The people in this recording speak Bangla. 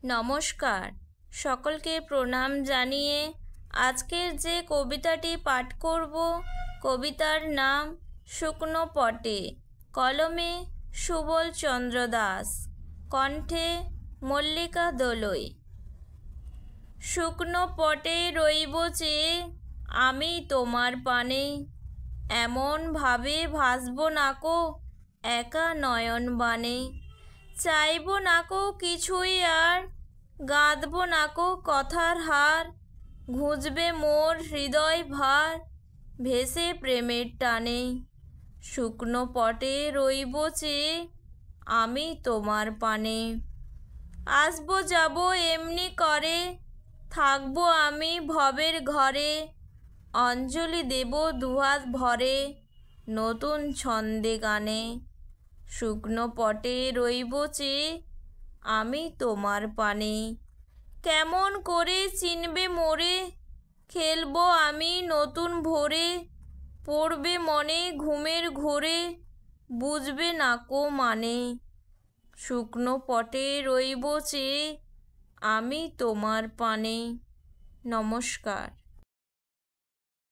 নমস্কার, সকলকে প্রণাম জানিয়ে আজকের যে কবিতাটি পাঠ করব, কবিতার নাম শুকনো পটে। কলমে সুবল চন্দ্র দাস, কণ্ঠে মল্লিকা দোলই। শুকনো পটে রইব চেয়ে আমি তোমার পানে, এমন ভাবে ভাসব নাকো একা নয়ন বানে। চাইব নাকো কিছুই আর, গাঁথব নাকো কথার হার, ঘুঁচবে মোর হৃদয় ভার ভেসে প্রেমের টানে। শুকনো পটে রইব চেয়ে আমি তোমার পানে, আসবো যাব এমনি করে, থাকবো আমি ভবের ঘরে। অঞ্জলি দেব দুহাত ভরে নতুন ছন্দে গানে। শুকনো পটে রইব চেয়ে আমি তোমার পানে, কেমন করে চিনবে মোরে, খেলবো আমি নতুন ভোরে। পড়বে মনে ঘুমের ঘোরে, বুঝবে নাকো মানে। শুকনো পটে রইব চেয়ে আমি তোমার পানে। নমস্কার।